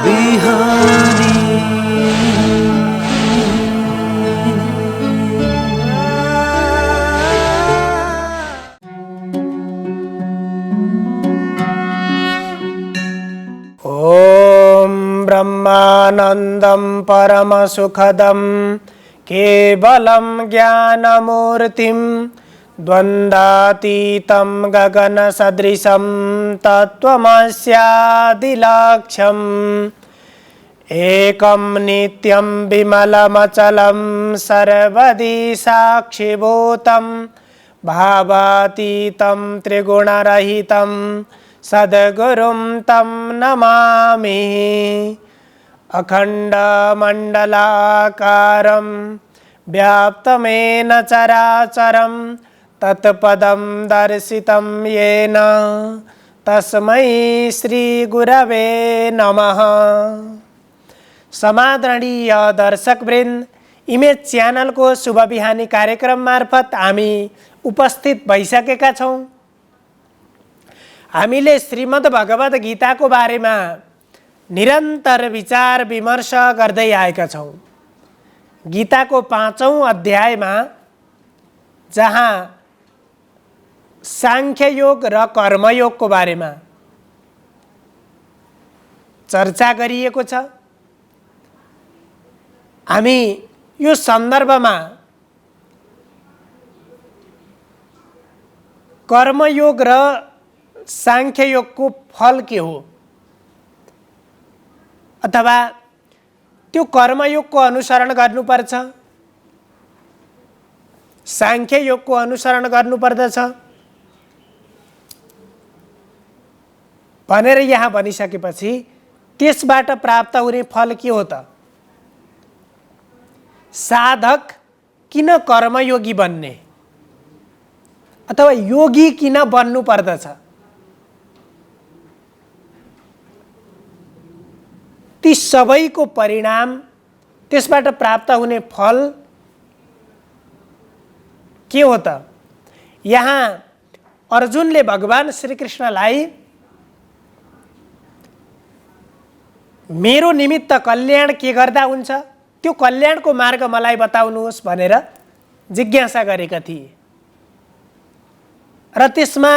बिहानी। ओम ब्रह्मानंदं परमसुखदं केवलं ज्ञानमूर्तिं द्वन्द्वातीतं गगनसदृशं तत्त्वमस्यादिलक्ष्यम् एकं नित्यं विमलमचलं सर्वदि साक्षिभूतं भावातीतं त्रिगुणरहितं सद्गुरुं तं नमामि। अखण्डमण्डलाकारं व्याप्तमेन चराचरं तत्पदं दर्शितं येन तस्मै श्रीगुरवे नमः। समादरणीय दर्शकवृन्द, इमेज च्यानलको शुभ बिहानी कार्यक्रम मार्फत हामी उपस्थित भइसकेका छौँ। हामीले श्रीमद् भगवद गीताको बारेमा निरन्तर विचार विमर्श गर्दै आएका छौँ। गीताको 5औं अध्यायमा जहाँ सांख्य योग र कर्मयोगको बारेमा चर्चा गरिएको छ, हामी यो सन्दर्भमा कर्मयोग र सांख्य योगको फल के हो अथवा त्यो कर्मयोगको अनुसरण गर्नुपर्छ, सांख्य योगको अनुसरण गर्नुपर्दछ भनेर यहाँ भनिसकेपछि त्यसबाट प्राप्त हुने फल के हो त? साधक किन कर्मयोगी बन्ने अथवा योगी किन बन्नु पर्दछ? ती सबैको परिणाम, त्यसबाट प्राप्त हुने फल के हो त? यहाँ अर्जुनले भगवान श्रीकृष्णलाई मेरो निमित्त कल्याण के गर्दा हुन्छ, त्यो कल्याणको मार्ग मलाई बताउनुहोस् भनेर जिज्ञासा गरेका थिए र त्यसमा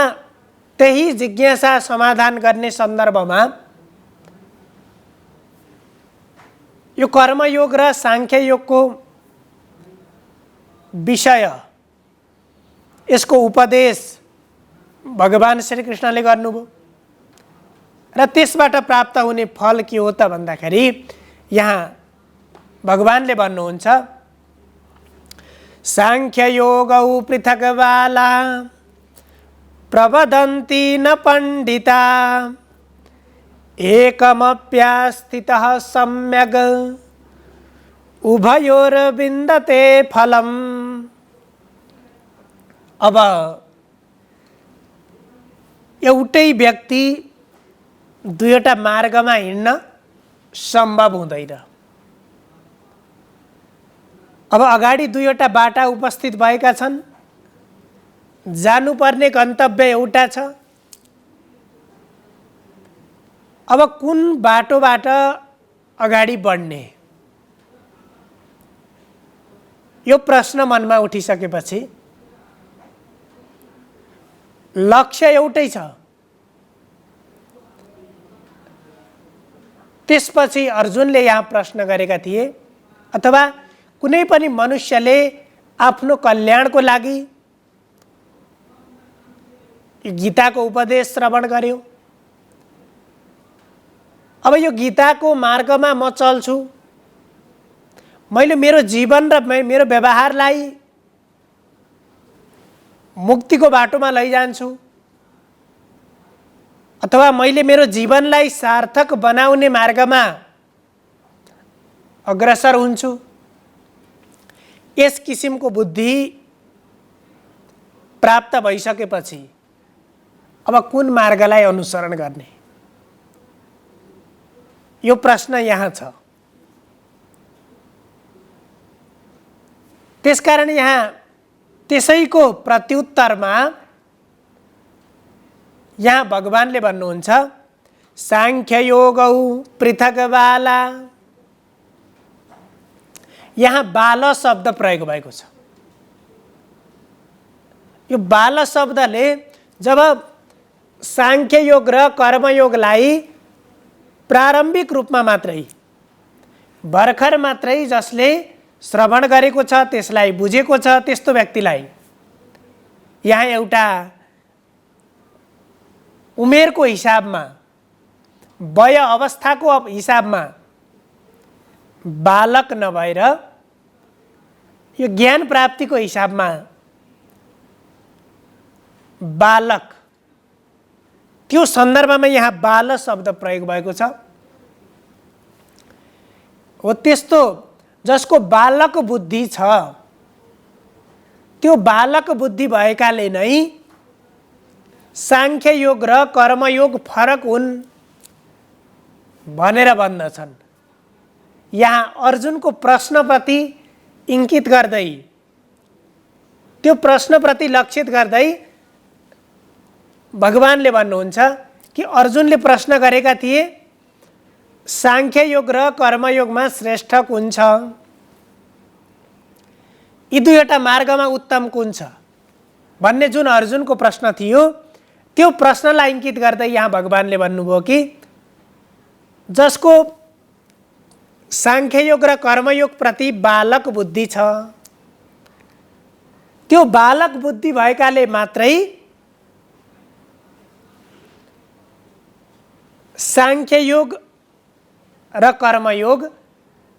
त्यही जिज्ञासा समाधान गर्ने सन्दर्भमा यो कर्मयोग र सांख्य योगको विषय, यसको उपदेश भगवान श्रीकृष्णले गर्नुभयो र त्यसबाट प्राप्त हुने फल के हो त भन्दाखेरि यहाँ भगवानले भन्नुहुन्छ, सांख्य योगौ पृथक बाला प्रवदन्ति न पण्डिता एकमप्यास्थितः सम्यग् उभयोर्विन्दते फलम्। अब एउटै व्यक्ति दुईवटा मार्गमा हिँड्न सम्भव हुँदैन। अब अगाडि दुईवटा बाटा उपस्थित भएका छन्, जानुपर्ने गन्तव्य एउटा छ। अब कुन बाटोबाट अगाडि बढ्ने, यो प्रश्न मनमा उठिसकेपछि लक्ष्य एउटै छ। त्यसपछि अर्जुनले यहाँ प्रश्न गरेका थिए अथवा कुनै पनि मनुष्यले आफ्नो कल्याणको लागि गीताको उपदेश श्रवण गर्यो। अब यो गीताको मार्गमा म चल्छु, मैले मेरो जीवन र मेरो व्यवहारलाई मुक्तिको बाटोमा लैजान्छु अथवा मैले मेरो जीवनलाई सार्थक बनाउने मार्गमा अग्रसर हुन्छु। यस किसिमको बुद्धि प्राप्त भइसकेपछि अब कुन मार्गलाई अनुसरण गर्ने, यो प्रश्न यहाँ छ। त्यसकारण यहाँ त्यसैको प्रत्युत्तरमा यहाँ भगवानले भन्नुहुन्छ, साङ्ख्ययोगौ पृथक बाला। यहाँ बाल शब्द प्रयोग भएको छ। यो बाल शब्दले जब साङ्ख्ययोग र कर्मयोगलाई प्रारम्भिक रूपमा मात्रै, भर्खर मात्रै जसले श्रवण गरेको छ, त्यसलाई बुझेको छ, त्यस्तो व्यक्तिलाई यहाँ एउटा उमेरको हिसाबमा, वय अवस्थाको हिसाबमा बालक नभएर यो ज्ञान प्राप्तिको हिसाबमा बालक, त्यो सन्दर्भमा यहाँ बाल शब्द प्रयोग भएको छ। हो त्यस्तो जसको बालक बुद्धि छ, त्यो बालक बुद्धि भएकाले नै साङ्ख्ययोग र कर्मयोग फरक हुन् भनेर भन्दछन्। यहाँ अर्जुनको प्रश्नप्रति इङ्कित गर्दै, त्यो प्रश्नप्रति लक्षित गर्दै भगवानले भन्नुहुन्छ कि अर्जुनले प्रश्न गरेका थिए साङ्ख्ययोग र कर्मयोगमा श्रेष्ठ कुन छ, यी दुईवटा मार्गमा उत्तम कुन छ भन्ने जुन अर्जुनको प्रश्न थियो, त्यो प्रश्नलाई इङ्कित गर्दै यहाँ भगवानले भन्नुभयो कि जसको साङ्ख्ययोग र कर्मयोग प्रति बालक बुद्धि छ, त्यो बालक बुद्धि भएकाले मात्रै साङ्ख्ययोग र कर्मयोग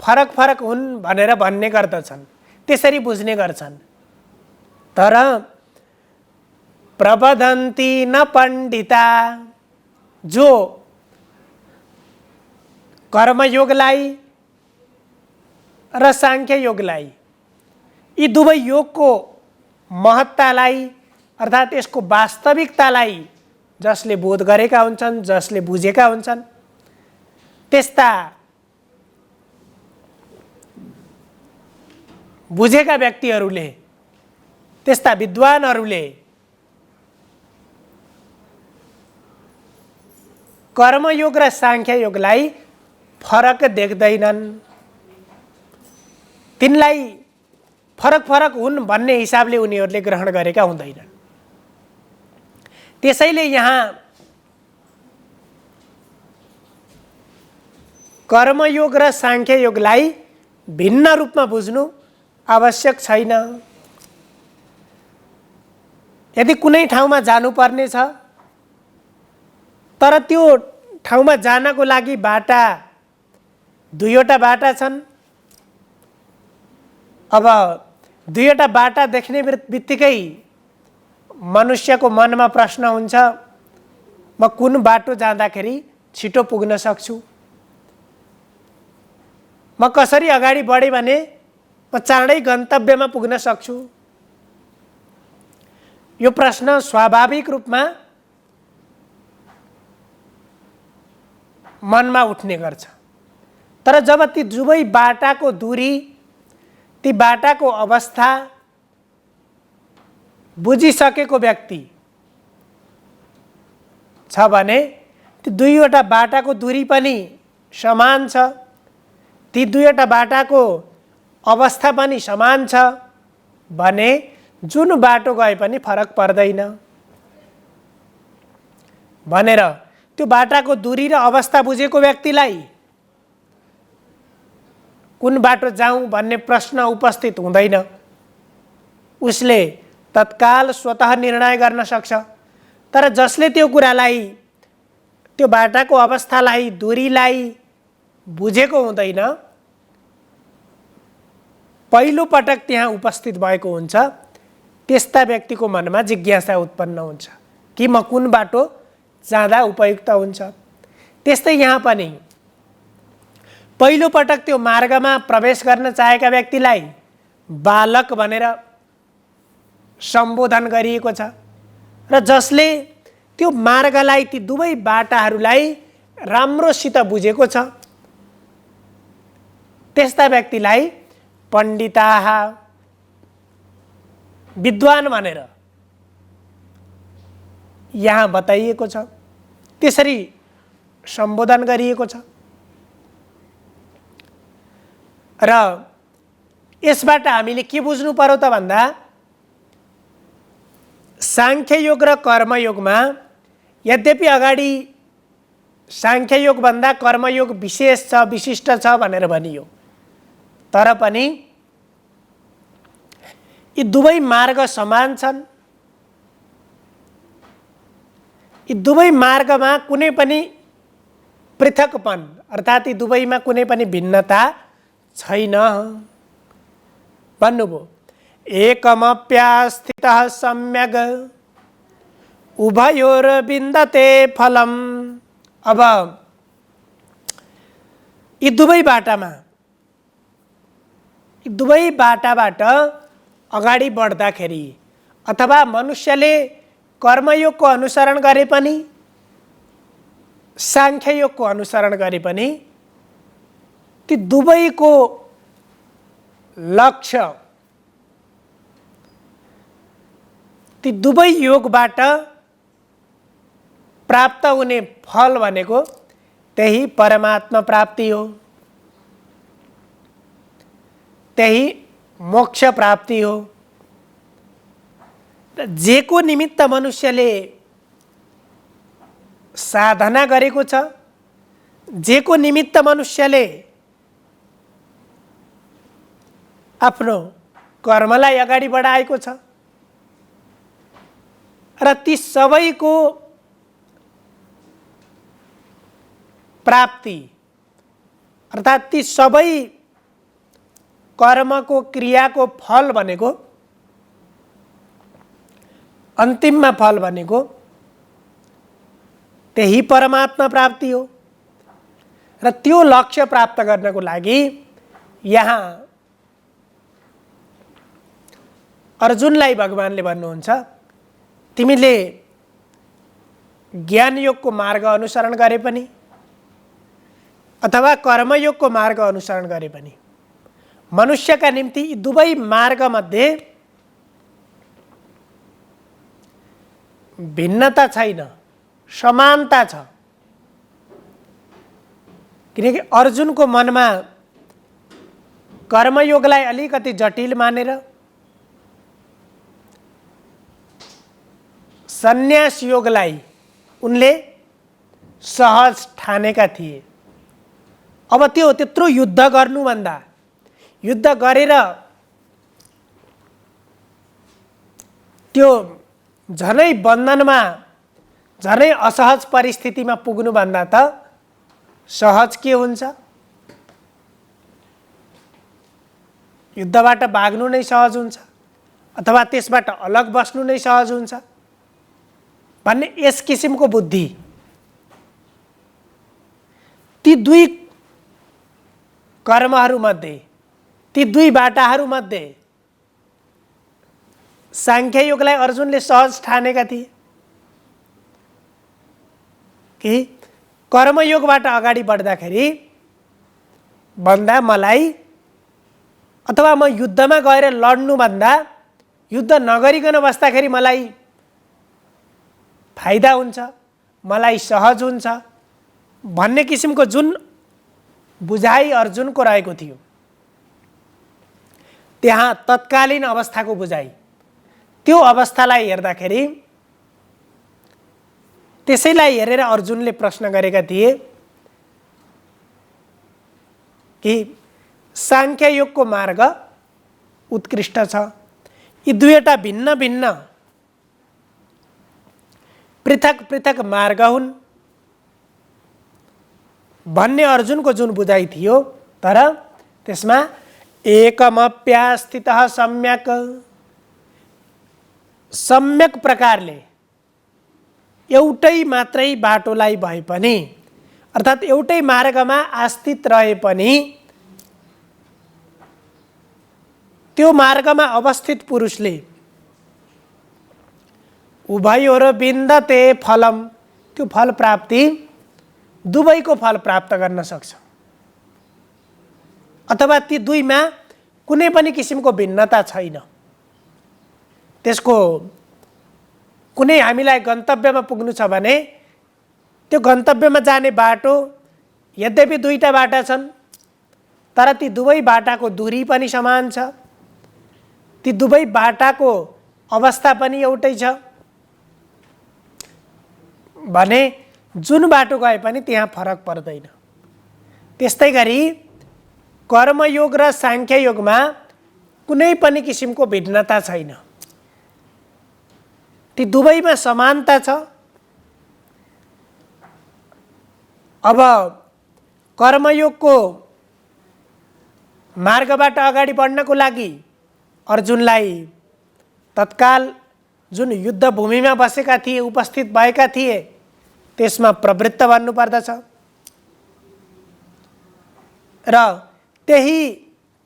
फरक फरक हुन् भनेर भन्ने गर्दछन्, त्यसरी बुझ्ने गर्छन्। तर प्रबधन्ति न पण्डिता, जो कर्मयोगलाई र साङ्ख्ययोगलाई, यी दुवै योगको महत्तालाई अर्थात् यसको वास्तविकतालाई जसले बोध गरेका हुन्छन्, जसले बुझेका हुन्छन्, त्यस्ता बुझेका व्यक्तिहरूले, त्यस्ता विद्वानहरूले कर्मयोग र साङ्ख्ययोगलाई फरक देख्दैनन्। तिनलाई फरक फरक हुन् भन्ने हिसाबले उनीहरूले ग्रहण गरेका हुँदैनन्। त्यसैले यहाँ कर्मयोग र साङ्ख्ययोगलाई भिन्न रूपमा बुझ्नु आवश्यक छैन। यदि कुनै ठाउँमा जानुपर्ने छ, तर त्यो ठाउँमा जानको लागि बाटा दुईवटा बाटा छन्, अब दुईवटा बाटा देख्ने बित्तिकै मनुष्यको मनमा प्रश्न हुन्छ, म कुन बाटो जाँदाखेरि छिटो पुग्न सक्छु, म कसरी अगाडि बढेँ भने म चाँडै गन्तव्यमा पुग्न सक्छु। यो प्रश्न स्वाभाविक रूपमा मनमा उठ्ने गर्छ। तर जब ती दुवै बाटाको दूरी, ती बाटाको अवस्था बुझिसकेको व्यक्ति छ भने ती दुईवटा बाटाको दूरी पनि समान छ, ती दुईवटा बाटाको अवस्था पनि समान छ भने जुन बाटो गए पनि फरक पर्दैन भनेर त्यो बाटाको दूरी र अवस्था बुझेको व्यक्तिलाई कुन बाटो जाउँ भन्ने प्रश्न उपस्थित हुँदैन। उसले तत्काल स्वतः निर्णय गर्न सक्छ। तर जसले त्यो कुरालाई, त्यो बाटाको अवस्थालाई, दूरीलाई बुझेको हुँदैन, पहिलो पटक त्यहाँ उपस्थित भएको हुन्छ, त्यस्ता व्यक्तिको मनमा जिज्ञासा उत्पन्न हुन्छ कि म कुन बाटो जाँदा उपयुक्त हुन्छ। त्यस्तै यहाँ पनि पहिलो पटक त्यो मार्गमा प्रवेश गर्न चाहेका व्यक्तिलाई बालक भनेर सम्बोधन गरिएको छ र जसले त्यो मार्गलाई, ती दुवै बाटाहरूलाई राम्रोसित बुझेको छ, त्यस्ता व्यक्तिलाई पण्डिताः, विद्वान भनेर यहाँ बताइएको छ। त्यसरी सम्बोधन गरिएको छ। र यसबाट हामीले के बुझ्नु पर्यो त भन्दा साङ्ख्ययोग र कर्मयोगमा यद्यपि अगाडि साङ्ख्ययोग भन्दा कर्मयोग विशेष छ, विशिष्ट छ भनेर भनियो, तर पनि यी दुवै मार्ग समान छन्। यी दुवै मार्गमा कुनै पनि पृथकपन अर्थात् यी दुवैमा कुनै पनि भिन्नता छैन भन्नुभयो। एकमप्यास्थितः सम्यग् उभयोर्विन्दते फलम्। अब यी दुवै बाटाबाट अगाडि बढ्दाखेरि अथवा मनुष्यले कर्मयोगको अनुसरण गरे पनि साङ्ख्ययोगको अनुसरण गरे पनि ती दुवैको लक्ष्य, ती दुवै योगबाट प्राप्त हुने फल भनेको त्यही परमात्मा प्राप्ति हो, त्यही मोक्ष प्राप्ति हो। जेको निमित्त मनुष्यले साधना गरेको छ, जेको निमित्त मनुष्यले आफ्नो कर्मलाई अगाडि बढाएको छ र ती सबैको प्राप्ति अर्थात् ती सबै कर्मको क्रियाको फल भनेको अन्तिममा फल भनेको त्यही परमात्मा प्राप्ति हो। र त्यो लक्ष्य प्राप्त गर्नको लागि यहाँ अर्जुनलाई भगवानले भन्नुहुन्छ, तिमीले ज्ञानयोगको मार्ग अनुसरण गरे पनि अथवा कर्मयोगको मार्ग अनुसरण गरे पनि मनुष्यका निम्ति यी दुवै मार्गमध्ये भिन्नता छैन, समानता छ। किनकि अर्जुनको मनमा कर्मयोगलाई अलिकति जटिल मानेर सन्यास योगलाई उनले सहज ठानेका थिए। अब त्यो त्यत्रो युद्ध गर्नुभन्दा युद्ध गरेर त्यो झनै बन्धनमा झनै असहज परिस्थितिमा पुग्नुभन्दा त सहज के हुन्छ? युद्धबाट भाग्नु नै सहज हुन्छ अथवा त्यसबाट अलग बस्नु नै सहज हुन्छ भन्ने यस किसिमको बुद्धि ती दुई कर्महरूमध्ये, ती दुई बाटाहरूमध्ये साङ्ख्ययोगलाई अर्जुनले सहज ठानेका थिए कि कर्मयोगबाट अगाडि बढ्दाखेरि भन्दा मलाई अथवा म युद्धमा गएर लड्नुभन्दा युद्ध नगरिकन बस्दाखेरि मलाई फाइदा हुन्छ, मलाई सहज हुन्छ भन्ने किसिमको जुन बुझाइ अर्जुनको रहेको थियो, त्यहाँ तत्कालीन अवस्थाको बुझाइ, त्यो अवस्थालाई हेर्दाखेरि त्यसैलाई हेरेर अर्जुनले प्रश्न गरेका थिए कि साङ्ख्ययोगको मार्ग उत्कृष्ट छ, यी दुईवटा भिन्न भिन्न पृथक पृथक मार्ग हुन् भन्ने अर्जुनको जुन बुझाइ थियो, तर त्यसमा एकमप्यास्थितः सम्यक, सम्यक प्रकारले एउटै मात्रै बाटोलाई भए पनि अर्थात् एउटै मार्गमा आस्थित रहे पनि त्यो मार्गमा अवस्थित पुरुषले उभयोर्विन्दते फलम, त्यो फल प्राप्ति दुवैको फल प्राप्त गर्न सक्छ अथवा ती दुईमा कुनै पनि किसिमको भिन्नता छैन। त्यसको कुनै हामीलाई गन्तव्यमा पुग्नु छ भने त्यो गन्तव्यमा जाने बाटो यद्यपि दुईटा बाटा छन्, तर ती दुवै बाटाको दूरी पनि समान छ, ती दुवै बाटाको अवस्था पनि एउटै छ भने जुन बाटो गए पनि त्यहाँ फरक पर्दैन। त्यस्तै गरी कर्मयोग र साङ्ख्ययोगमा कुनै पनि किसिमको भिन्नता छैन, ती दुवैमा समानता छ। अब कर्मयोगको मार्गबाट अगाडि बढ्नको लागि अर्जुनलाई तत्काल जुन युद्धभूमिमा बसेका थिए, उपस्थित भएका थिए, त्यसमा प्रवृत्त बन्नुपर्दछ र त्यही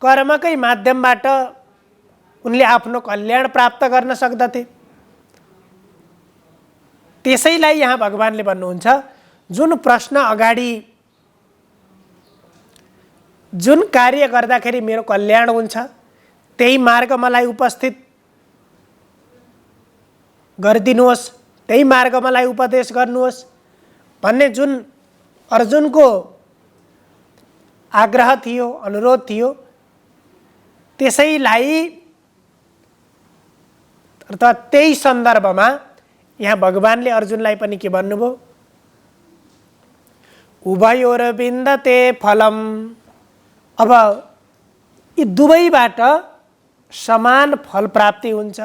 कर्मकै माध्यमबाट उनले आफ्नो कल्याण प्राप्त गर्न सक्दथे। त्यसैलाई यहाँ भगवानले भन्नुहुन्छ, जुन प्रश्न अगाडि, जुन कार्य गर्दाखेरि मेरो कल्याण हुन्छ त्यही मार्ग मलाई उपस्थित गरिदिनुहोस्, त्यही मार्ग मलाई उपदेश गर्नुहोस् भन्ने जुन अर्जुनको आग्रह थियो, अनुरोध थियो, त्यसैलाई अर्थात् त्यही सन्दर्भमा यहाँ भगवानले अर्जुनलाई पनि के भन्नुभयो, उभयोर्विन्दते फलम। अब यी दुवैबाट समान फल प्राप्ति हुन्छ।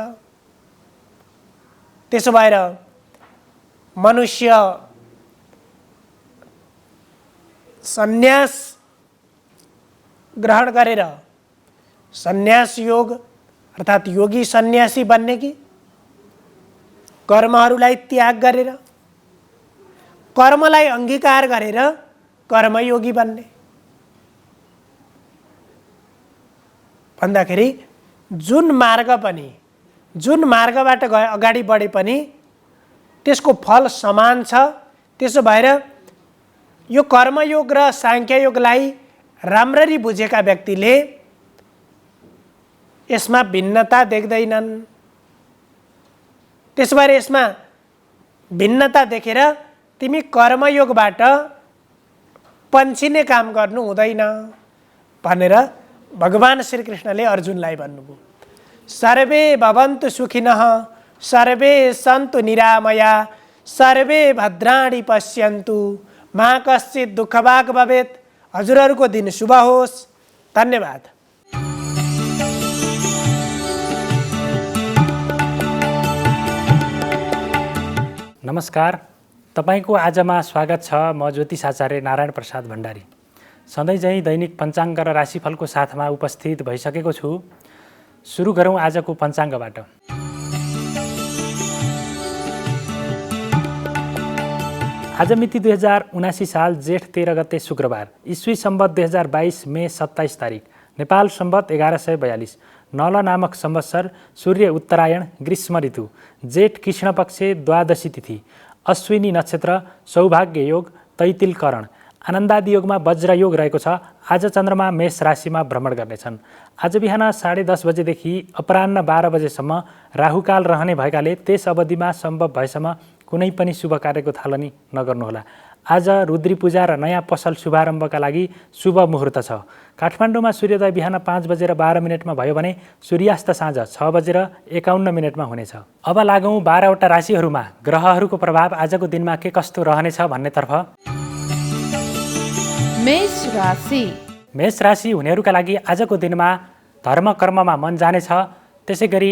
त्यसो भएर मनुष्य सन्यास ग्रहण गरेर सन्यास योग अर्थात् योगी सन्यासी बन्ने कि कर्महरूलाई त्याग गरेर कर्मलाई अंगीकार गरेर कर्मयोगी बन्ने भन्दाखेरि जुन मार्ग पनि, जुन मार्गबाट अगाडि बढे पनि त्यसको फल समान छ। त्यसो भएर यो कर्मयोग र साङ्ख्ययोगलाई राम्ररी बुझेका व्यक्तिले यसमा भिन्नता देख्दैनन्। त्यसो भएर यसमा भिन्नता देखेर तिमी कर्मयोगबाट पन्छिने काम गर्नु हुँदैन भनेर भगवान श्रीकृष्णले अर्जुनलाई भन्नुभयो। सर्वे भवन्तु सुखिनः सर्वे सन्तु निरामया सर्वे भद्राणि पश्यन्तु मा कश्चित् दुःखभाग् भवेत्। हजुरहरूको दिन शुभ होस्। धन्यवाद। नमस्कार, तपाईको आजमा स्वागत छ। म ज्योतिष आचार्य नारायण प्रसाद भण्डारी सधैँ चाहिँ दैनिक पञ्चाङ्ग र राशिफलको साथमा उपस्थित भइसकेको छु। सुरु गरौँ आजको पञ्चाङ्गबाट। आज मिति 2079 साल जेठ 13 गते शुक्रबार, ईस्वी सम्वत 2022 मे 27 तारिक, नेपाल सम्वत 1142, नल नामक संवत्सर, सूर्य उत्तरायण, ग्रीष्म ऋतु, जेठ कृष्ण पक्ष द्वादशी तिथि, अश्विनी नक्षत्र, सौभाग्य योग, तैतिल करण, आनन्दादि योगमा वज्र योग रहेको छ। आज चन्द्रमा मेष राशिमा भ्रमण गर्नेछन्। आज बिहान 10:30 बजेदेखि अपराह्न 12 बजेसम्म राहुकाल रहने भएकाले त्यस अवधिमा सम्भव भएसम्म कुनै पनि शुभ कार्यको थालनी नगर्नुहोला। आज रुद्री पूजा र नयाँ पसल शुभारम्भका लागि शुभ मुहुर्त छ। काठमाडौँमा सूर्योदय बिहान 5:12 भयो भने सूर्यास्त साँझ 6:51 हुनेछ। अब लागौँ 12वटा राशिहरूमा ग्रहहरूको प्रभाव आजको दिनमा के कस्तो रहनेछ भन्नेतर्फ। मेष राशि। मेष राशि हुनेहरूका लागि आजको दिनमा धर्म कर्ममा मन जानेछ। त्यसै गरी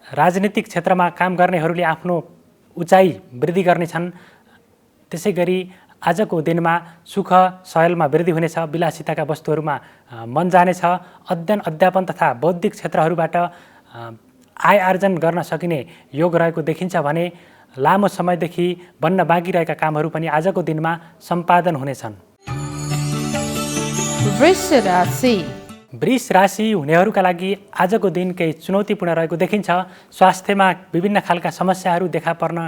राजनीतिक क्षेत्रमा काम गर्नेहरूले आफ्नो उचाइ वृद्धि गर्नेछन्। त्यसै गरी आजको दिनमा सुख सहलमा वृद्धि हुनेछ। विलासिताका वस्तुहरूमा मन जानेछ। अध्ययन अध्यापन तथा बौद्धिक क्षेत्रहरूबाट आय आर्जन गर्न सकिने योग रहेको देखिन्छ भने लामो समयदेखि बन्न बाँकी रहेका कामहरू पनि आजको दिनमा सम्पादन हुनेछन्। वृष राशि। वृष राशि हुनेहरूका लागि आजको दिन केही चुनौतीपूर्ण रहेको देखिन्छ। स्वास्थ्यमा विभिन्न खालका समस्याहरू देखा पर्न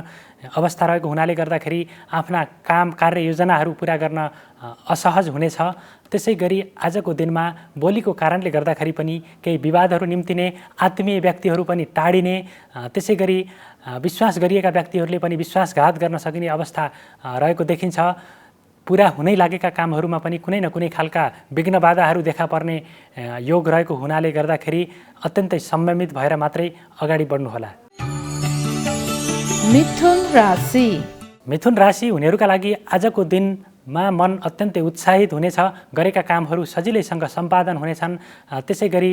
अवस्था रहेको हुनाले गर्दाखेरि आफ्ना काम कार्य योजनाहरू पुरा गर्न असहज हुनेछ। त्यसै गरी आजको दिनमा बोलीको कारणले गर्दाखेरि पनि केही विवादहरू निम्तिने, आत्मीय व्यक्तिहरू पनि टाढिने, त्यसै गरी विश्वास गरिएका व्यक्तिहरूले पनि विश्वासघात गर्न सकिने अवस्था रहेको देखिन्छ। पुरा हुनै लागेका कामहरूमा पनि कुनै न कुनै खालका विघ्न बाधाहरू देखा पर्ने योग रहेको हुनाले गर्दाखेरि अत्यन्तै संयमित भएर मात्रै अगाडि बढ्नुहोला। मिथुन राशि। मिथुन राशि हुनेहरूका लागि आजको दिनमा मन अत्यन्तै उत्साहित हुनेछ। गरेका कामहरू सजिलैसँग सम्पादन हुनेछन्। त्यसै गरी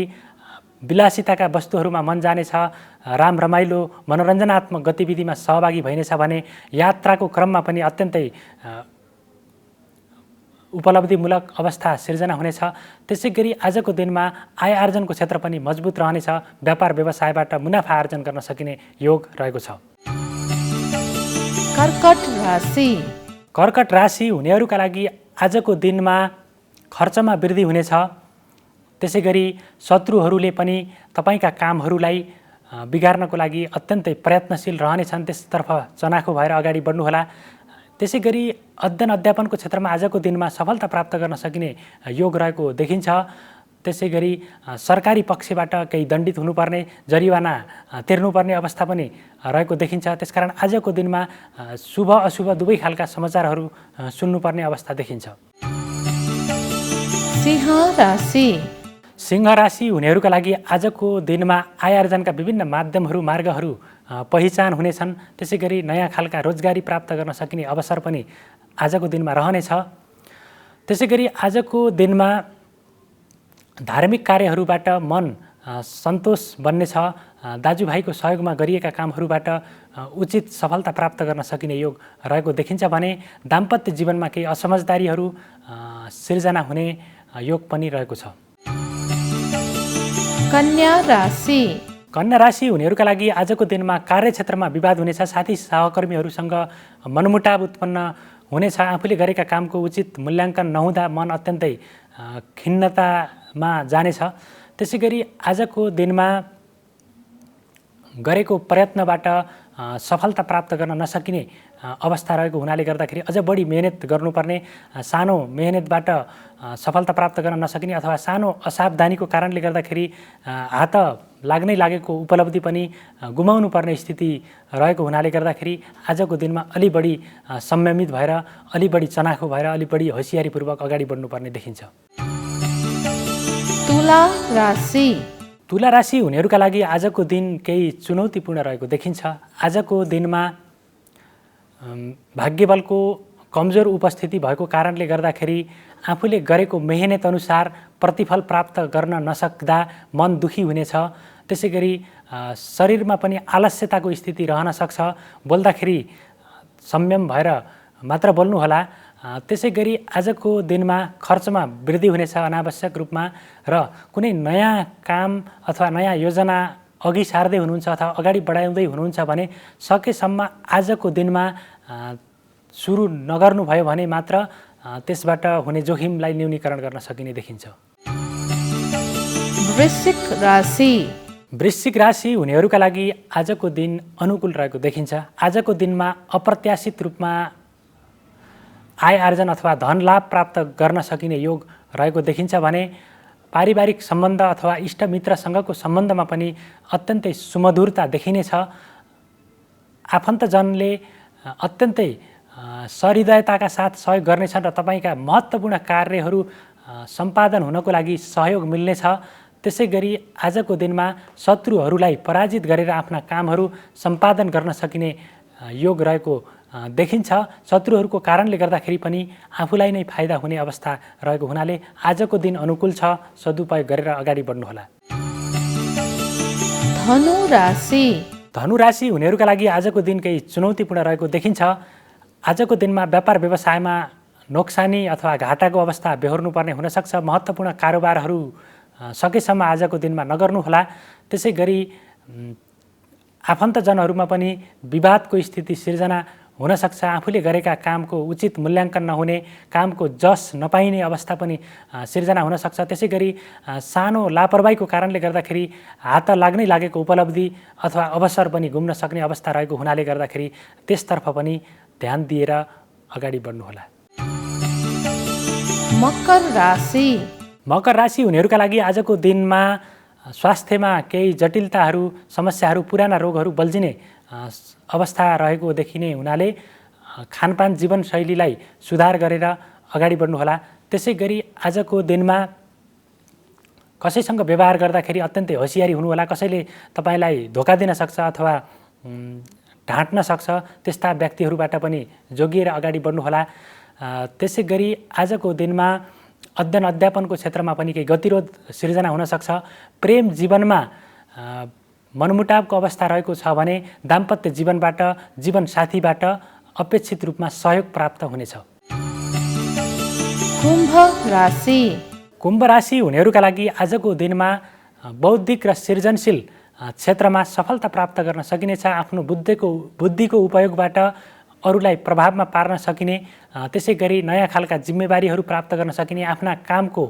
विलासिताका वस्तुहरूमा मन जानेछ। राम रमाइलो मनोरञ्जनात्मक गतिविधिमा सहभागी भइनेछ भने यात्राको क्रममा पनि अत्यन्तै उपलब्धिमूलक अवस्था सिर्जना हुनेछ। त्यसै गरी आजको दिनमा आय आर्जनको क्षेत्र पनि मजबुत रहनेछ। व्यापार व्यवसायबाट मुनाफा आर्जन गर्न सकिने योग रहेको छ। कर्कट राशि। कर्कट राशि हुनेहरूका लागि आजको दिनमा खर्चमा वृद्धि हुनेछ। त्यसै गरी शत्रुहरूले पनि तपाईँका कामहरूलाई बिगार्नको लागि अत्यन्तै प्रयत्नशील रहनेछन्। त्यसतर्फ चनाखो भएर अगाडि बढ्नुहोला। त्यसै गरी अध्ययन अध्यापनको क्षेत्रमा आजको दिनमा सफलता प्राप्त गर्न सकिने योग रहेको देखिन्छ। त्यसै गरी सरकारी पक्षबाट केही दण्डित हुनुपर्ने, जरिवाना तिर्नुपर्ने अवस्था पनि रहेको देखिन्छ। त्यसकारण आजको दिनमा शुभ अशुभ दुवै खालका समाचारहरू सुन्नुपर्ने अवस्था देखिन्छ। सिंह राशि। सिंह राशि हुनेहरूका लागि आजको दिनमा आय आर्जनका विभिन्न माध्यमहरू, मार्गहरू पहिचान हुनेछन्। त्यसै गरी नयाँ खालका रोजगारी प्राप्त गर्न सकिने अवसर पनि आजको दिनमा रहनेछ। त्यसै गरी आजको दिनमा धार्मिक कार्यहरूबाट मन सन्तोष बन्नेछ। दाजुभाइको सहयोगमा गरिएका कामहरूबाट उचित सफलता प्राप्त गर्न सकिने योग रहेको देखिन्छ भने दाम्पत्य जीवनमा केही असमझदारीहरू सिर्जना हुने योग पनि रहेको छ। कन्या राशि। कन्या राशि हुनेहरूका लागि आजको दिनमा कार्यक्षेत्रमा विवाद हुनेछ। साथी सहकर्मीहरूसँग मनमुटाव उत्पन्न हुनेछ। आफूले गरेका कामको उचित मूल्याङ्कन नहुँदा मन अत्यन्तै खिन्नतामा जानेछ। त्यसै गरी आजको दिनमा गरेको प्रयत्नबाट सफलता प्राप्त गर्न नसकिने अवस्था रहेको हुनाले गर्दाखेरि अझ बढी मेहनत गर्नुपर्ने, सानो मेहनतबाट सफलता प्राप्त गर्न नसकिने अथवा सानो असावधानीको कारणले गर्दाखेरि हात लाग्नै लागेको उपलब्धि पनि गुमाउनु पर्ने स्थिति रहेको हुनाले गर्दाखेरि आजको दिनमा अलि बढी संयमित भएर, अलि बढी चनाखो भएर, अलि बढी होसियारीपूर्वक अगाडि बढ्नुपर्ने देखिन्छ। तुला राशि। तुला राशि हुनेहरूका लागि आजको दिन केही चुनौतीपूर्ण रहेको देखिन्छ। आजको दिनमा भाग्यबलको कमजोर उपस्थिति भएको कारणले गर्दाखेरि आफूले गरेको मेहनत अनुसार प्रतिफल प्राप्त गर्न नसक्दा मन दुखी हुनेछ। त्यसै गरी शरीरमा पनि आलस्यताको स्थिति रहन सक्छ। बोल्दाखेरि संयम भएर मात्र बोल्नुहोला। त्यसै गरी आजको दिनमा खर्चमा वृद्धि हुनेछ अनावश्यक रूपमा र कुनै नयाँ काम अथवा नयाँ योजना अघि सार्दै हुनुहुन्छ अथवा अगाडि बढाउँदै हुनुहुन्छ भने सकेसम्म आजको दिनमा सुरु नगर्नुभयो भने मात्र त्यसबाट हुने जोखिमलाई न्यूनीकरण गर्न सकिने देखिन्छ। वृश्चिक राशि। वृश्चिक राशि हुनेहरूका लागि आजको दिन अनुकूल रहेको देखिन्छ। आजको दिनमा अप्रत्याशित रूपमा आय आर्जन अथवा धन लाभ प्राप्त गर्न सकिने योग रहेको देखिन्छ भने पारिवारिक सम्बन्ध अथवा इष्टमित्रसँगको सम्बन्धमा पनि अत्यन्तै सुमधुरता देखिनेछ। आफन्तजनले अत्यन्तै सहृदयताका साथ सहयोग गर्नेछन् र तपाईँका महत्त्वपूर्ण कार्यहरू सम्पादन हुनको लागि सहयोग मिल्नेछ। त्यसै गरी आजको दिनमा शत्रुहरूलाई पराजित गरेर आफ्ना कामहरू सम्पादन गर्न सकिने योग रहेको देखिन्छ। शत्रुहरूको कारणले गर्दाखेरि पनि आफूलाई नै फाइदा हुने अवस्था रहेको हुनाले आजको दिन अनुकूल छ। सदुपयोग गरेर अगाडि बढ्नुहोला। धनु राशि। धनु राशि हुनेहरूका लागि आजको दिन केही चुनौतीपूर्ण रहेको देखिन्छ। आजको दिनमा व्यापार व्यवसायमा नोक्सानी अथवा घाटाको अवस्था बेहोर्नुपर्ने हुनसक्छ। महत्त्वपूर्ण कारोबारहरू सकेसम्म आजको दिनमा नगर्नुहोला। त्यसै गरी आफन्तजनहरूमा पनि विवादको स्थिति सिर्जना हुनसक्छ, आफूले गरेका कामको उचित मूल्याङ्कन नहुने, कामको जस नपाइने अवस्था पनि सिर्जना हुनसक्छ। त्यसै गरी सानो लापरवाहीको कारणले गर्दाखेरि हात लाग्नै लागेको उपलब्धि अथवा अवसर पनि गुम्न सक्ने अवस्था रहेको हुनाले गर्दाखेरि त्यसतर्फ पनि ध्यान दिएर अगाडि बढ्नुहोला। मकर राशि। मकर राशि हुनेहरूका लागि आजको दिनमा स्वास्थ्यमा केही जटिलताहरू, समस्याहरू, पुराना रोगहरू बल्झिने अवस्था रहेको देखिने हुनाले खानपान जीवनशैलीलाई सुधार गरेर अगाडि बढ्नुहोला। त्यसै गरी आजको दिनमा कसैसँग व्यवहार गर्दाखेरि अत्यन्तै होसियारी हुनुहोला। कसैले तपाईँलाई धोका दिन सक्छ अथवा ढाँट्न सक्छ, त्यस्ता व्यक्तिहरूबाट पनि जोगिएर अगाडि बढ्नुहोला। त्यसै गरी आजको दिनमा अध्ययन अध्यापनको क्षेत्रमा पनि केही गतिरोध सिर्जना हुनसक्छ। प्रेम जीवनमा मनमुटावको अवस्था रहेको छ भने दाम्पत्य जीवनबाट, जीवनसाथीबाट अपेक्षित रूपमा सहयोग प्राप्त हुनेछ। कुम्भ राशि। कुम्भ राशि हुनेहरूका लागि आजको दिनमा बौद्धिक र सृजनशील क्षेत्रमा सफलता प्राप्त गर्न सकिनेछ। आफ्नो बुद्धिको उपयोगबाट अरूलाई प्रभावमा पार्न सकिने, त्यसै गरी नयाँ खालका जिम्मेवारीहरू प्राप्त गर्न सकिने, आफ्ना कामको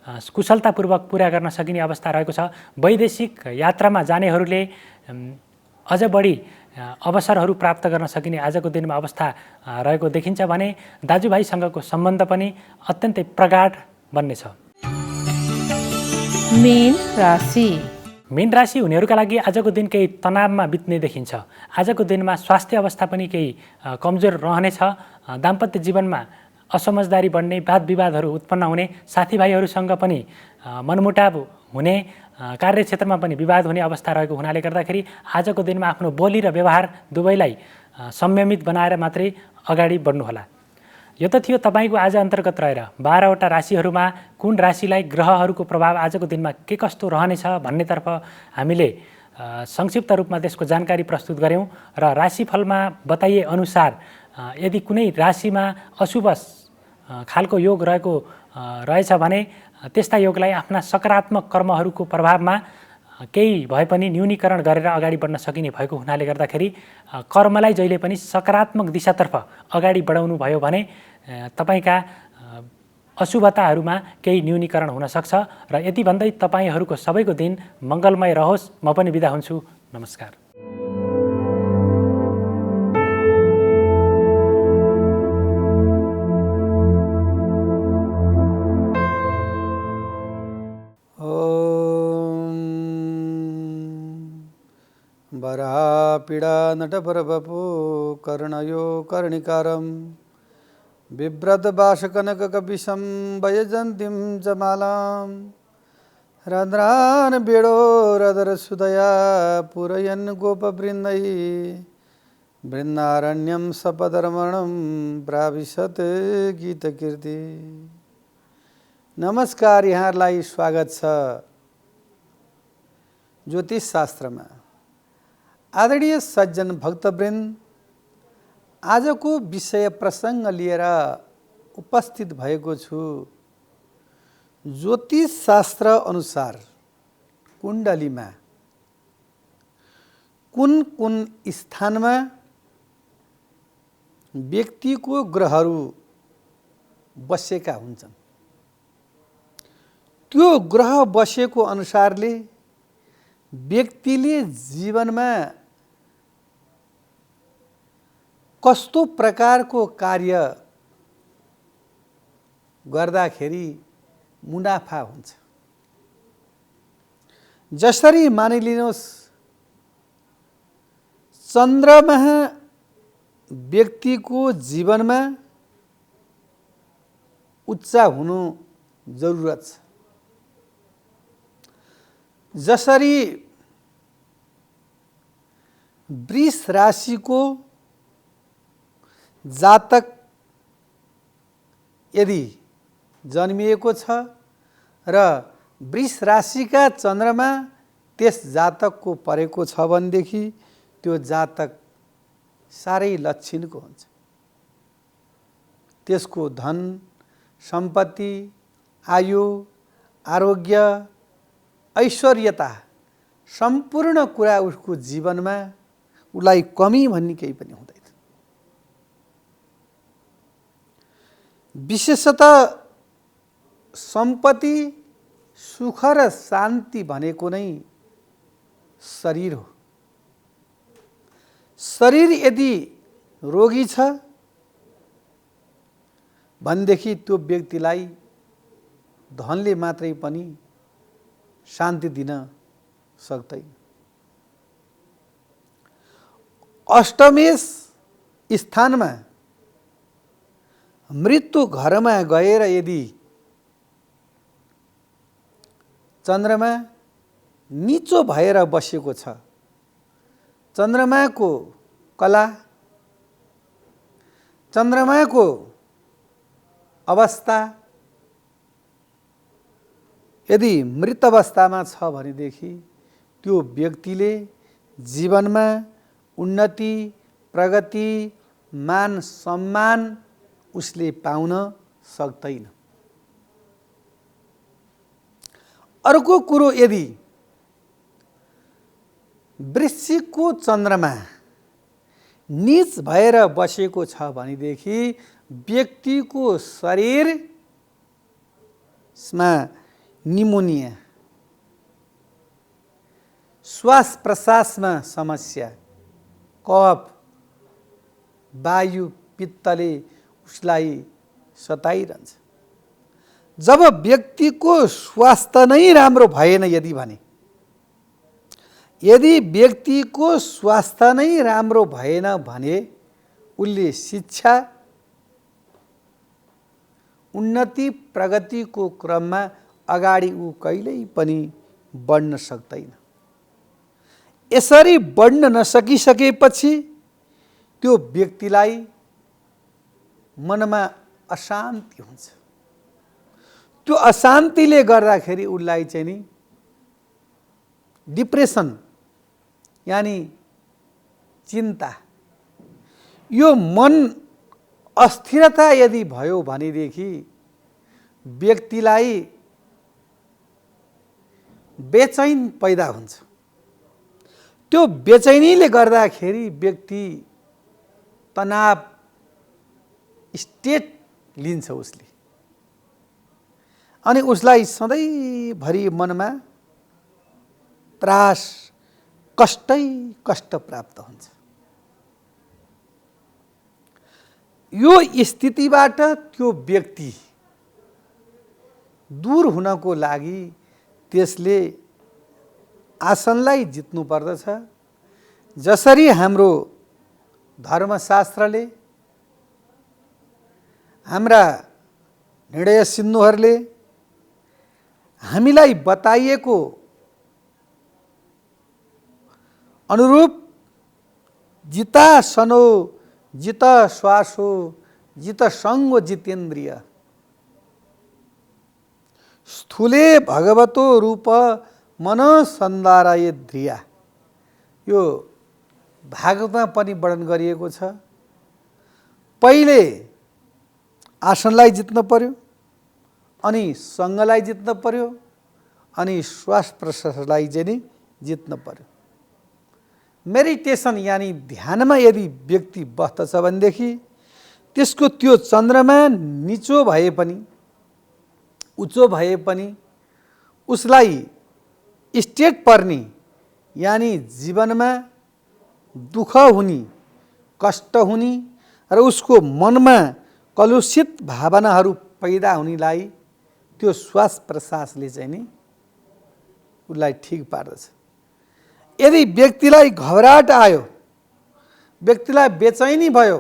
कुशलतापूर्वक पुरा गर्न सकिने अवस्था रहेको छ। वैदेशिक यात्रामा जानेहरूले अझ बढी अवसरहरू प्राप्त गर्न सकिने आजको दिनमा अवस्था रहेको देखिन्छ भने दाजुभाइसँगको सम्बन्ध पनि अत्यन्तै प्रगाढ बन्नेछ। मीन राशि। मीन राशि हुनेहरूका लागि आजको दिन केही तनावमा बित्ने देखिन्छ। आजको दिनमा स्वास्थ्य अवस्था पनि केही कमजोर रहनेछ। दाम्पत्य जीवनमा असमझदारी बढ्ने, वाद विवादहरू उत्पन्न हुने, साथीभाइहरूसँग पनि मनमुटाव हुने, कार्यक्षेत्रमा पनि विवाद हुने अवस्था रहेको हुनाले गर्दाखेरि आजको दिनमा आफ्नो बोली र व्यवहार दुवैलाई संयमित बनाएर मात्रै अगाडि बढ्नुहोला। यो त थियो तपाईँको आज अन्तर्गत रहेर 12वटा राशिहरूमा कुन राशिलाई ग्रहहरूको प्रभाव आजको दिनमा के कस्तो रहनेछ भन्नेतर्फ हामीले संक्षिप्त रूपमा त्यसको जानकारी प्रस्तुत गऱ्यौँ र राशिफलमा बताइए अनुसार यदि कुनै राशिमा अशुभ खालको योग रहेछ भने त्यस्ता योगलाई आफ्ना सकारात्मक कर्महरूको प्रभावमा केही भए पनि न्यूनीकरण गरेर अगाडि बढ्न सकिने भएको हुनाले गर्दाखेरि कर्मलाई जहिले पनि सकारात्मक दिशातर्फ अगाडि बढाउनु भयो भने तपाईँका अशुभताहरूमा केही न्यूनीकरण हुन सक्छ। र यति भन्दै तपाईँहरूको सबैको दिन मङ्गलमय रहोस्। म पनि बिदा हुन्छु। नमस्कार। वरापीडा नटपरवपु कर्णयो कर्णिकारं बिभ्रतवासकनककपिशं वयजन्तीं च मालां रन्द्रान् बेडोरदरसुदया पूरयन् गोपवृन्दैः वृन्दारण्यं सपदरमणं प्राविशत् गीतकीर्ति। नमस्कार, यहाँहरूलाई स्वागत छ ज्योतिष शास्त्रमा। आदरणीय सज्जन भक्तवृन्द, आजको विषय प्रसङ्ग लिएर उपस्थित भएको छु। ज्योतिष शास्त्र अनुसार कुण्डलीमा कुन कुन स्थानमा व्यक्तिको ग्रहहरू बसेका हुन्छन्, त्यो ग्रह बसेको अनुसारले व्यक्तिले जीवनमा कस्तो प्रकारको कार्य गर्दाखेरि मुनाफा हुन्छ। जसरी मानिलिनुहोस्, चन्द्रमा व्यक्तिको जीवनमा उच्च हुनु जरुरत छ। जसरी वृष राशिको जातक यदि जन्मिएको छ र वृष राशिका चन्द्रमा त्यस जातकको परेको छ भनेदेखि त्यो जातक साह्रै लक्षणको हुन्छ। त्यसको धन सम्पत्ति, आयु, आरोग्य, ऐश्वर्यता सम्पूर्ण कुरा उसको जीवनमा उसलाई कमी भन्ने केही पनि हुँदैन। विशेषतः सम्पत्ति, सुख र शान्ति भनेको नै शरीर हो। शरीर यदि रोगी छ भनेदेखि त्यो व्यक्तिलाई धनले मात्रै पनि शान्ति दिन सक्दैन। अष्टमेश स्थानमा मृत्यु घरमा गएर यदि चन्द्रमा निचो भएर बसेको छ, चन्द्रमाको कला, चन्द्रमाको अवस्था यदि मृत अवस्थामा छ भनेदेखि त्यो व्यक्तिले जीवनमा उन्नति, प्रगति, मान सम्मान उसले पाउन सक्दैन। अर्को कुरो, यदि वृश्चिकको चन्द्रमा नीच भएर बसेको छ भनेदेखि व्यक्तिको शरीरमा निमोनिया, श्वास प्रश्वासमा समस्या, कफ, वायु, पित्तले उसलाई सताइरहन्छ। जब व्यक्तिको स्वास्थ्य नै राम्रो भएन यदि व्यक्तिको स्वास्थ्य नै राम्रो भएन भने उसले शिक्षा, उन्नति, प्रगतिको क्रममा अगाडि ऊ कहिल्यै पनि बढ्न सक्दैन। यसरी बढ्न नसकिसकेपछि त्यो व्यक्तिलाई मनमा अशान्ति हुन्छ। त्यो अशान्तिले गर्दाखेरि उसलाई चाहिँ नि डिप्रेसन यानी चिन्ता, यो मन अस्थिरता यदि भयो भनेदेखि व्यक्तिलाई बेचैन पैदा हुन्छ। त्यो बेचैनीले गर्दाखेरि व्यक्ति तनाव स्टेट लिन्छ उसले, अनि उसलाई सधैँभरि मनमा त्रास, कष्टै कष्ट प्राप्त हुन्छ। यो स्थितिबाट त्यो व्यक्ति दूर हुनको लागि त्यसले आसनलाई जित्नु पर्दछ। जसरी हाम्रो धर्मशास्त्रले, हाम्रा निर्णय सिन्धुहरूले हामीलाई बताइएको अनुरूप जितासनो जित श्वासो जित सङ्गो जितेन्द्रिय स्थूले भगवतो रूप मनसन्दारय ध्रिया, यो भागवतमा पनि वर्णन गरिएको छ। पहिले आसनलाई जित्न पर्यो, अनि सङ्गलाई जित्न पर्यो, अनि श्वास प्रश्वासलाई चाहिँ नि जित्न पर्यो। मेडिटेसन यानी ध्यानमा यदि व्यक्ति बस्दछ भनेदेखि त्यसको त्यो चन्द्रमा निचो भए पनि उच्चो भए पनि उसलाई स्टेट पर्ने यानी जीवनमा दुःख हुने, कष्ट हुने र उसको मनमा कलुषित भावनाहरू पैदा हुनेलाई त्यो श्वास प्रश्वासले चाहिँ नि उसलाई ठिक पार्दछ। यदि व्यक्तिलाई घबराहट आयो, व्यक्तिलाई बेचैनी भयो,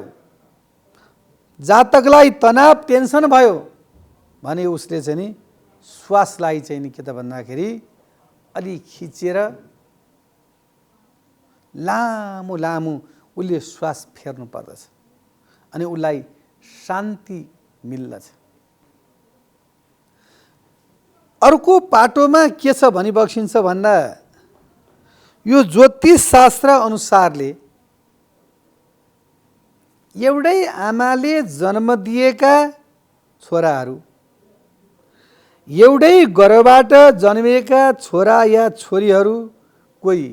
जातकलाई तनाव टेन्सन भयो भने उसले चाहिँ नि श्वासलाई चाहिँ नि के त भन्दाखेरि अलि खिचेर लामो लामो उसले श्वास फेर्नु पर्दछ, अनि उसलाई शान्ति मिल्दछ। अर्को पाटोमा के छ भनी बक्सिन्छ भन्दा यो ज्योतिष शास्त्र अनुसारले एउटै आमाले जन्म दिएका छोराहरू, एउटै गर्भबाट जन्मिएका छोरा या छोरीहरू कोही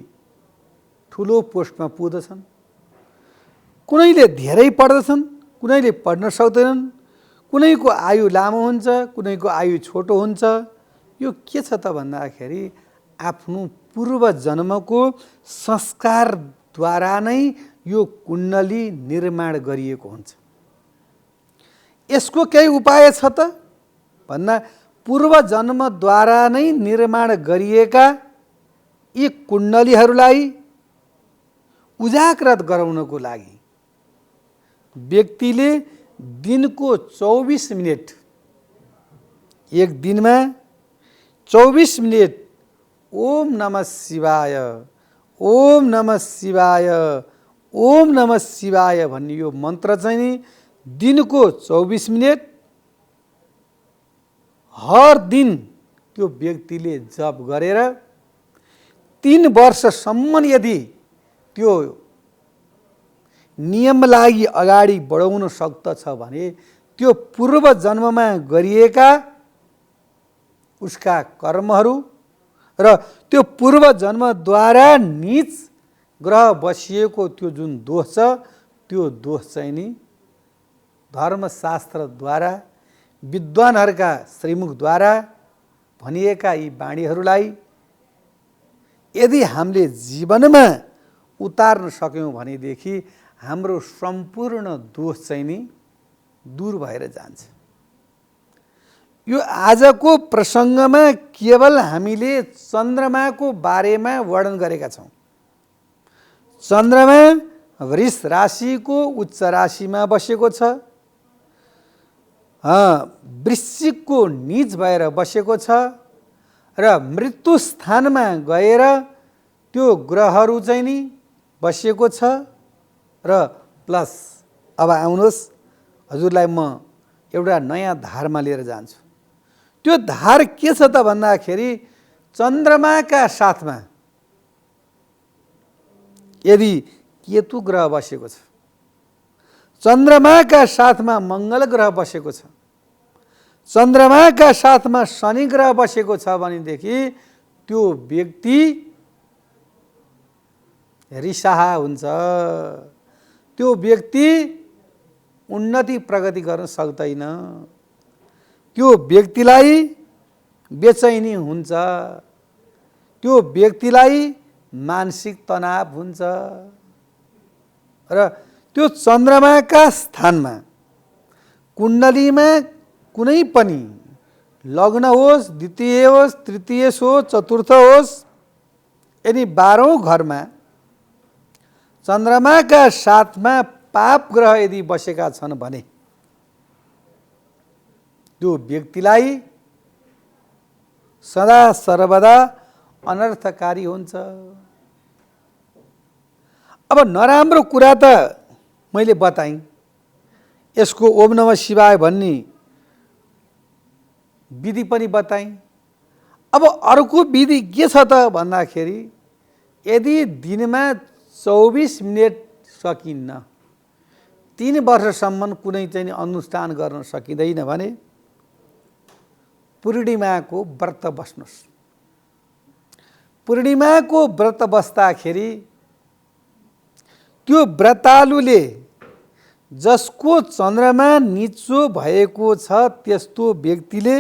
ठुलो पोस्टमा पुग्दछन्, कुनैले धेरै पढ्दछन्, कुनैले पढ्न सक्दैनन्, कुनैको आयु लामो हुन्छ, कुनैको आयु छोटो हुन्छ। यो के छ त भन्दाखेरि आफ्नो पूर्व जन्मको संस्कारद्वारा नै यो कुण्डली निर्माण गरिएको हुन्छ। यसको केही उपाय छ त भन्दा पूर्व जन्मद्वारा नै निर्माण गरिएका यी कुण्डलीहरूलाई उजागर गराउनको लागि व्यक्तिले दिनको 24 मिनेट, एक दिनमा 24 मिनेट ओम नमः शिवाय, ओम नमः शिवाय, ओम नमः शिवाय भन्ने यो मन्त्र चाहिँ नि दिनको 24 मिनेट हर दिन त्यो व्यक्तिले जप गरेर 3 वर्षसम्म यदि त्यो नियमलाई अगाडि बढाउन सक्दछ भने त्यो पूर्व जन्ममा गरिएका उसका कर्महरू र त्यो पूर्व जन्मद्वारा नीच ग्रह बसिएको त्यो जुन दोष छ त्यो दोष चाहिँ नि धर्मशास्त्रद्वारा विद्वानहरूका श्रीमुखद्वारा भनिएका यी बाणीहरूलाई यदि हामीले जीवनमा उतार्न सक्यौँ भनेदेखि हाम्रो सम्पूर्ण दोष चाहिँ नि दूर भएर जान्छ। यो आजको प्रसङ्गमा केवल हामीले चन्द्रमाको बारेमा वर्णन गरेका छौँ। चन्द्रमा वृष राशिको उच्च राशिमा बसेको छ, वृश्चिकको नीच भएर बसेको छ र मृत्यु स्थानमा गएर त्यो ग्रहहरू चाहिँ नि बसेको छ र प्लस अब आउनुहोस् हजुरलाई म एउटा नयाँ धारमा लिएर जान्छु। त्यो धार के छ त भन्दाखेरि चन्द्रमाका साथमा यदि केतु ग्रह बसेको छ, चन्द्रमाका साथमा मङ्गल ग्रह बसेको छ, चन्द्रमाका साथमा शनि ग्रह बसेको छ भनेदेखि त्यो व्यक्ति रिसाहा हुन्छ, त्यो व्यक्ति उन्नति प्रगति गर्न सक्दैन, त्यो व्यक्तिलाई बेचैनी हुन्छ, त्यो व्यक्तिलाई मानसिक तनाव हुन्छ र त्यो चन्द्रमाका स्थानमा कुण्डलीमा कुनै पनि लग्न होस्, द्वितीय होस्, तृतीय होस्, चतुर्थ होस्, यदि 12औं घरमा चन्द्रमाका साथमा पाप ग्रह यदि बसेका छन् भने त्यो व्यक्तिलाई सदा सर्वदा अनर्थकारी हुन्छ। अब नराम्रो कुरा त मैले बताएँ, यसको ओम नमः शिवाय भन्ने विधि पनि बताएँ। अब अर्को विधि के छ त भन्दाखेरि यदि दिनमा 24 मिनेट सकिन्न, 3 वर्षसम्म कुनै चाहिँ अनुष्ठान गर्न सकिँदैन भने पूर्णिमाको व्रत बस्नुहोस्। पूर्णिमाको व्रत बस्दाखेरि त्यो व्रतालुले जसको चन्द्रमा निचो भएको छ त्यस्तो व्यक्तिले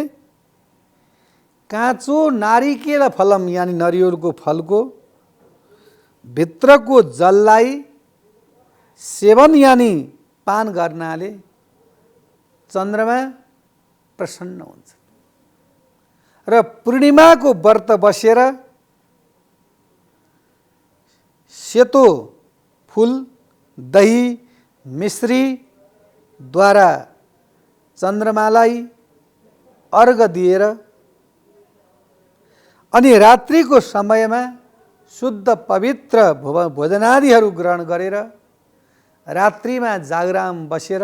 काँचो नारिकेल फलम यानि नरिवलको फलको भित्रको जललाई सेवन यानि पान गर्नाले चन्द्रमा प्रसन्न हुन्छ र पूर्णिमाको व्रत बसेर सेतो फूल, दही, मिश्रीद्वारा चन्द्रमालाई अर्घ दिएर अनि रात्रिको समयमा शुद्ध पवित्र भोजनादिहरू ग्रहण गरेर रात्रिमा जागराम बसेर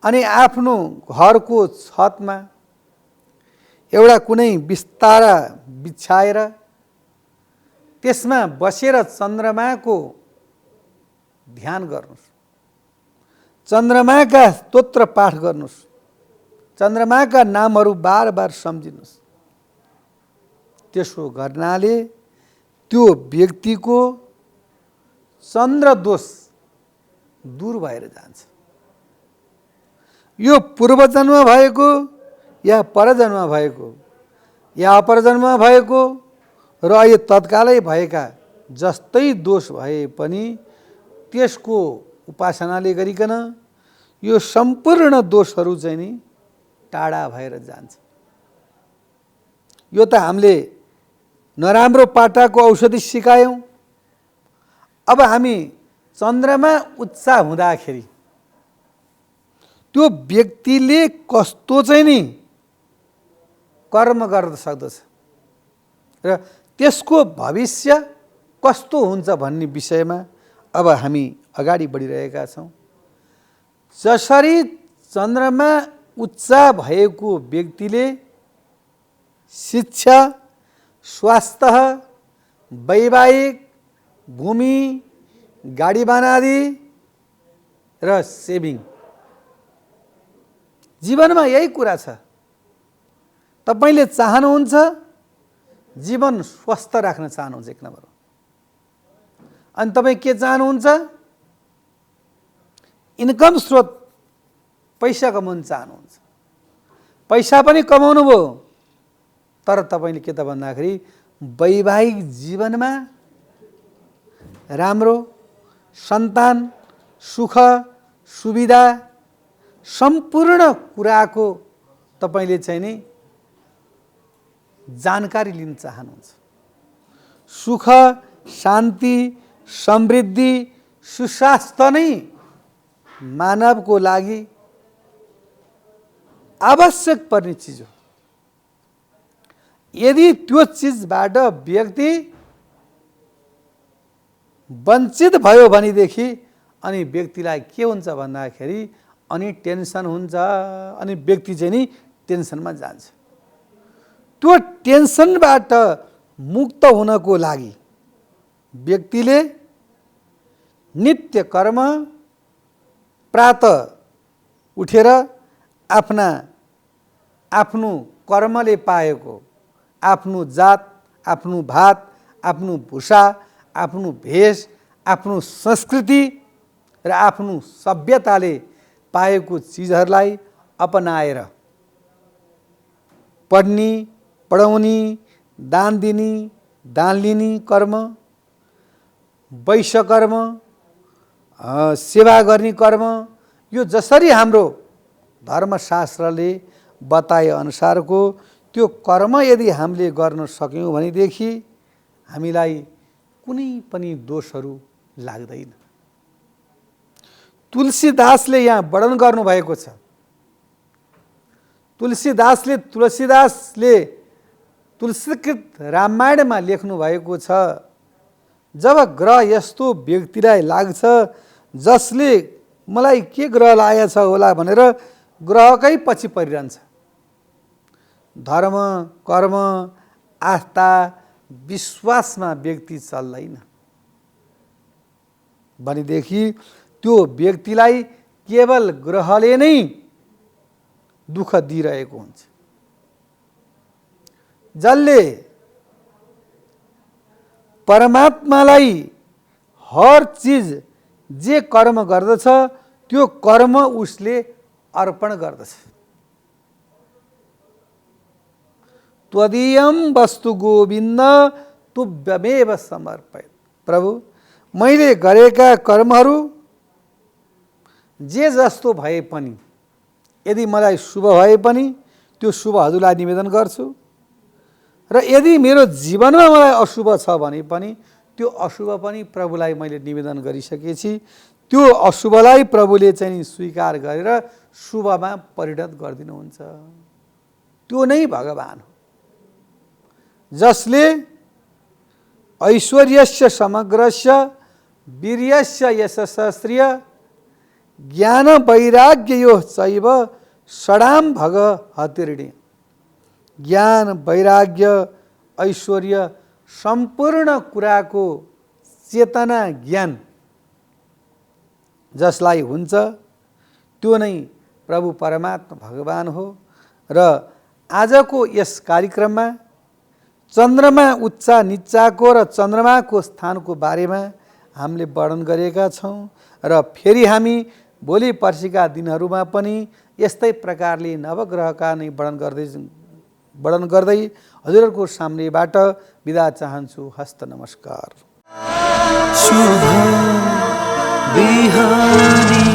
अनि आफ्नो घरको छतमा एउटा कुनै बिस्तारा बिछाएर त्यसमा बसेर चन्द्रमाको ध्यान गर्नुहोस्, चन्द्रमाका स्तोत्र पाठ गर्नुहोस्, चन्द्रमाका नामहरू बार बार सम्झिनुहोस्। त्यसो गर्नाले त्यो व्यक्तिको चन्द्र दोष दूर भएर जान्छ यो पूर्वजन्म भएको या परजन्म भएको या अपरजन्म भएको र अहिले तत्कालै भएका जस्तै दोष भए पनि त्यसको उपासनाले गरिकन यो सम्पूर्ण दोषहरू चाहिँ नि टाढा भएर जान्छ। यो त हामीले नराम्रो पाटाको औषधि सिकायौँ। अब हामी चन्द्रमा उच्च हुँदाखेरि त्यो व्यक्तिले कस्तो चाहिँ नि कर्म गर्न सक्दछ र त्यसको भविष्य कस्तो हुन्छ भन्ने विषयमा अब हामी अगाडि बढिरहेका छौँ। जसरी चन्द्रमा उच्च भएको व्यक्तिले शिक्षा, स्वास्थ्य, वैवाहिक, भूमि, गाडी बनादी र सेभिङ, जीवनमा यही कुरा छ। तपाईले चाहनुहुन्छ जीवन स्वस्थ राख्न चाहनुहुन्छ एक नम्बर, अनि तपाईँ के चाहनुहुन्छ? इन्कम स्रोत पैसा कमाउन चाहनुहुन्छ। पैसा पनि कमाउनु भयो, तर तपाईले के त भन्दाखेरि वैवाहिक जीवनमा राम्रो सन्तान, सुख, सुविधा, सम्पूर्ण कुराको तपाईले चाहिँ नि जानकारी लिन चाहनुहुन्छ। सुख, शान्ति, समृद्धि, सुस्वास्थ्य नै मानवको लागि आवश्यक पर्ने चिज हो। यदि त्यो चिजबाट व्यक्ति वञ्चित भयो भनेदेखि अनि व्यक्तिलाई के हुन्छ भन्दाखेरि अनि टेन्सन हुन्छ, अनि व्यक्ति चाहिँ नि टेन्सनमा जान्छ। त्यो टेन्सनबाट मुक्त हुनको लागि व्यक्तिले नित्य कर्म, प्रातः उठेर आफ्नो कर्मले पाएको आफ्नो जात, आफ्नो भात, आफ्नो भूषा, आफ्नो भेष, आफ्नो संस्कृति र आफ्नो सभ्यताले पाएको चिजहरूलाई अपनाएर पढ्ने, पढाउने, दान दिने, दान लिने कर्म, वैश्य कर्म, सेवा गर्ने कर्म, यो जसरी हाम्रो धर्मशास्त्रले बताए अनुसारको त्यो कर्म यदि हामीले गर्न सक्यौँ भनेदेखि हामीलाई कुनै पनि दोषहरू लाग्दैन। तुलसीदासले यहाँ वर्णन गर्नुभएको छ। तुलसीदासले तुलसीकृत रामायणमा लेख्नु भएको छ, जब ग्रह यस्तो व्यक्तिलाई लाग्छ जसले मलाई के ग्रह लागेछ होला भनेर ग्रहकै पछि परिरहन्छ, धर्म, कर्म, आस्था, विश्वासमा व्यक्ति चल्दैन भनेदेखि त्यो व्यक्तिलाई केवल ग्रहले नै दुःख दिइरहेको हुन्छ। जसले परमात्मालाई हर चिज जे कर्म गर्दछ त्यो कर्म उसले अर्पण गर्दछ। त्वदीयं वस्तु गोविन्द तुभ्यमेव समर्पयत्। प्रभु, मैले गरेका कर्महरू जे जस्तो भए पनि, यदि मलाई शुभ भए पनि त्यो शुभ हजुरलाई निवेदन गर्छु, र यदि मेरो जीवनमा मलाई अशुभ छ भने पनि त्यो अशुभ पनि प्रभुलाई मैले निवेदन गरिसकेपछि त्यो अशुभलाई प्रभुले चाहिँ स्वीकार गरेर शुभमा परिणत गरिदिनुहुन्छ। त्यो नै भगवान हो, जसले ऐश्वर्यस्य समग्रस्य वीर्यस्य यशस्त्रिय ज्ञान वैराग्यो चैव षडां भग हतिर्णे। ज्ञान, वैराग्य, ऐश्वर्य सम्पूर्ण कुराको चेतना ज्ञान जसलाई हुन्छ त्यो नै प्रभु परमात्मा भगवान हो। र आजको यस कार्यक्रममा चन्द्रमा उच्च निच्चाको र चन्द्रमाको स्थानको बारेमा हामीले वर्णन गरेका छौँ, र फेरि हामी भोलि पर्सिका दिनहरूमा पनि यस्तै प्रकारले नवग्रहका नै वर्णन गर्दै हजुरहरूको सामनेबाट बिदा चाहन्छु। हस्त नमस्कार। शुभ बिहानी।